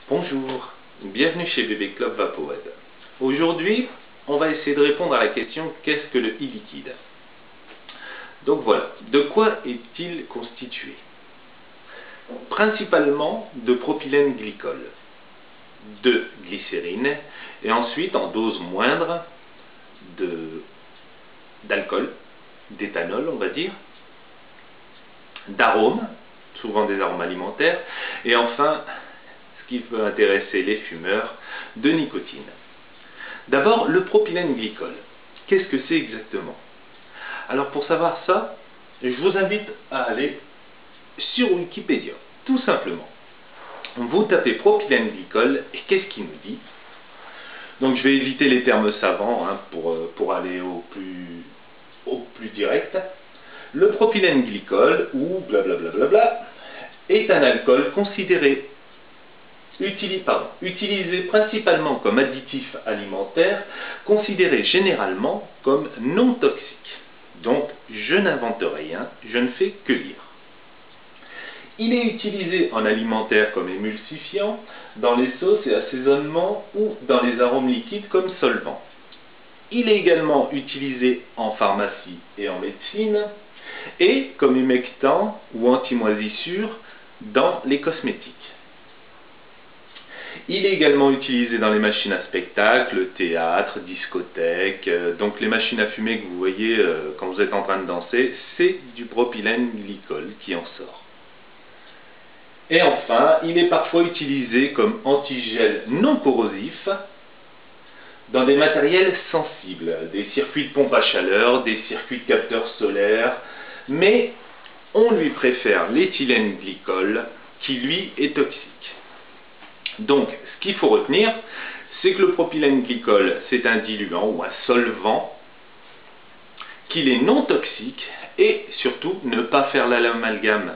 Bonjour, bienvenue chez Bébé Club VapoWeb. Aujourd'hui, on va essayer de répondre à la question qu'est-ce que le e-liquide? Donc voilà, de quoi est-il constitué? Principalement de propylène glycol, de glycérine et ensuite en dose moindre d'alcool, d'éthanol on va dire, d'arômes, souvent des arômes alimentaires, et enfin, ce qui peut intéresser les fumeurs, de nicotine. D'abord, le propylène glycol. Qu'est-ce que c'est exactement? Alors pour savoir ça, je vous invite à aller sur Wikipédia, tout simplement. Vous tapez propylène glycol et qu'est-ce qu'il nous dit? Donc je vais éviter les termes savants pour aller au plus direct. Le propylène glycol, ou blablabla, est un alcool utilisé principalement comme additif alimentaire, considéré généralement comme non toxique. Donc, je n'invente rien, je ne fais que lire. Il est utilisé en alimentaire comme émulsifiant, dans les sauces et assaisonnements ou dans les arômes liquides comme solvant. Il est également utilisé en pharmacie et en médecine, et comme humectant ou anti-moisissure dans les cosmétiques. Il est également utilisé dans les machines à spectacle, théâtre, discothèque, donc les machines à fumer que vous voyez quand vous êtes en train de danser, c'est du propylène glycol qui en sort. Et enfin, il est parfois utilisé comme antigel non corrosif dans des matériels sensibles, des circuits de pompe à chaleur, des circuits de capteurs solaires, mais on lui préfère l'éthylène glycol qui lui est toxique. Donc, ce qu'il faut retenir, c'est que le propylène glycol, c'est un diluant ou un solvant, qu'il est non toxique et surtout ne pas faire l'amalgame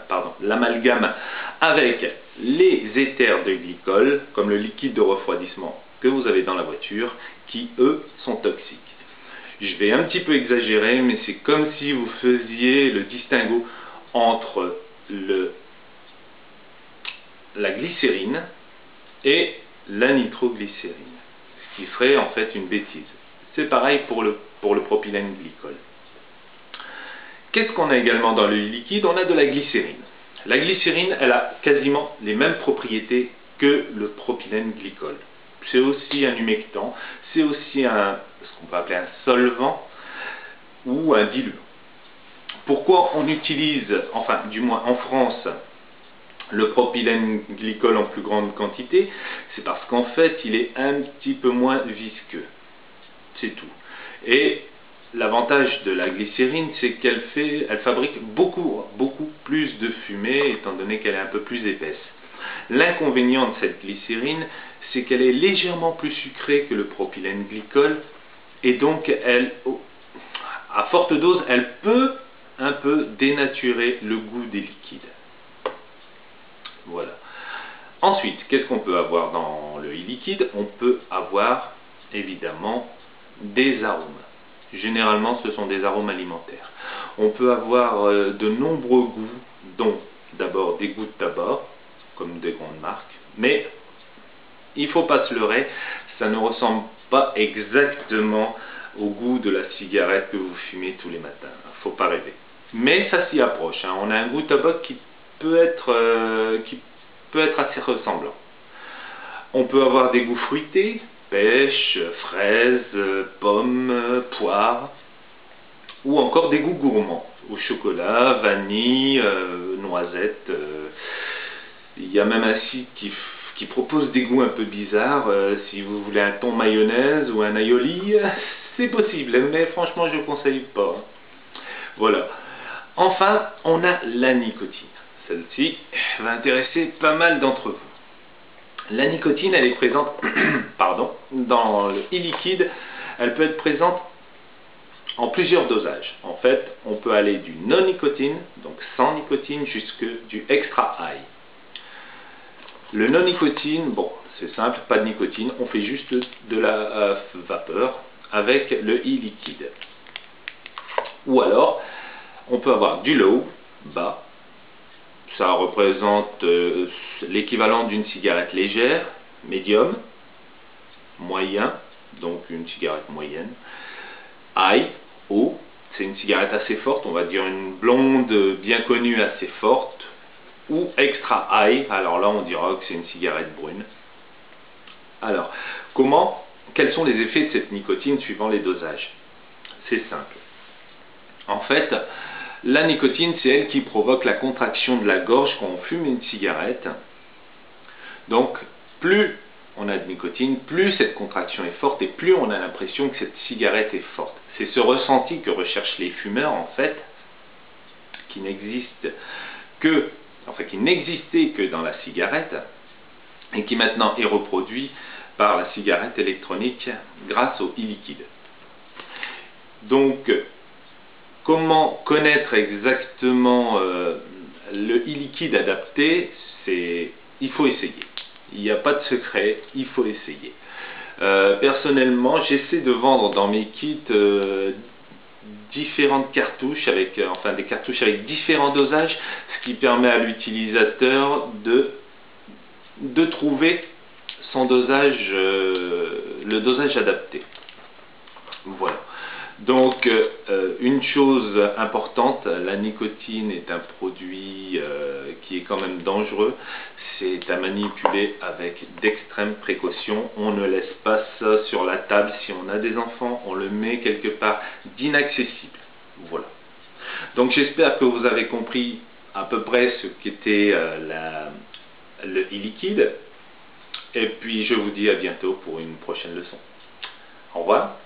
avec les éthers de glycol, comme le liquide de refroidissement que vous avez dans la voiture, qui eux sont toxiques. Je vais un petit peu exagérer, mais c'est comme si vous faisiez le distinguo entre la glycérine et la nitroglycérine, ce qui serait en fait une bêtise. C'est pareil pour le propylène glycol. Qu'est-ce qu'on a également dans le liquide? On a de la glycérine. La glycérine, elle a quasiment les mêmes propriétés que le propylène glycol. C'est aussi un humectant, c'est aussi ce qu'on peut appeler un solvant ou un diluant. Pourquoi on utilise, enfin du moins en France, le propylène glycol en plus grande quantité? C'est parce qu'en fait il est un petit peu moins visqueux, c'est tout. Et l'avantage de la glycérine, c'est qu'elle fabrique beaucoup plus de fumée, étant donné qu'elle est un peu plus épaisse. L'inconvénient de cette glycérine, c'est qu'elle est légèrement plus sucrée que le propylène glycol, et donc à forte dose, elle peut un peu dénaturer le goût des liquides. Voilà. Ensuite, qu'est-ce qu'on peut avoir dans le e-liquide? On peut avoir évidemment des arômes. Généralement, ce sont des arômes alimentaires. On peut avoir de nombreux goûts, dont d'abord des goûts de tabac, comme des grandes marques, mais il ne faut pas se leurrer, ça ne ressemble pas exactement au goût de la cigarette que vous fumez tous les matins. Il ne faut pas rêver. Mais ça s'y approche. On a un goût de tabac qui peut être assez ressemblant. On peut avoir des goûts fruités, pêche, fraises, pommes, poires, ou encore des goûts gourmands, au chocolat, vanille, noisettes. Il y a même un site qui propose des goûts un peu bizarres. Si vous voulez un thon mayonnaise ou un aioli, c'est possible, mais franchement je ne conseille pas. Voilà. Enfin, on a la nicotine. Celle-ci va intéresser pas mal d'entre vous. La nicotine, elle est présente dans le e-liquide. Elle peut être présente en plusieurs dosages. En fait, on peut aller du non-nicotine, donc sans nicotine, jusque du extra high. Le non-nicotine, bon, c'est simple, pas de nicotine, on fait juste de la vapeur avec le e-liquide. Ou alors, on peut avoir du low, bas, ça représente l'équivalent d'une cigarette légère, médium, moyen, donc une cigarette moyenne. High, haut, c'est une cigarette assez forte, on va dire une blonde bien connue assez forte. Ou extra high, alors là on dira que c'est une cigarette brune. Alors, quels sont les effets de cette nicotine suivant les dosages? C'est simple. En fait, la nicotine, c'est elle qui provoque la contraction de la gorge quand on fume une cigarette. Donc, plus on a de nicotine, plus cette contraction est forte et plus on a l'impression que cette cigarette est forte. C'est ce ressenti que recherchent les fumeurs, en fait, qui n'existait que dans la cigarette et qui maintenant est reproduit par la cigarette électronique grâce au e-liquide. Donc, comment connaître exactement le e-liquide adapté? Il faut essayer. Il n'y a pas de secret, il faut essayer. Personnellement, j'essaie de vendre dans mes kits différentes cartouches, des cartouches avec différents dosages, ce qui permet à l'utilisateur de trouver son dosage, le dosage adapté. Voilà. Donc, une chose importante, la nicotine est un produit qui est quand même dangereux. C'est à manipuler avec d'extrêmes précautions. On ne laisse pas ça sur la table. Si on a des enfants, on le met quelque part d'inaccessible. Voilà. Donc, j'espère que vous avez compris à peu près ce qu'était le e-liquide. Et puis, je vous dis à bientôt pour une prochaine leçon. Au revoir.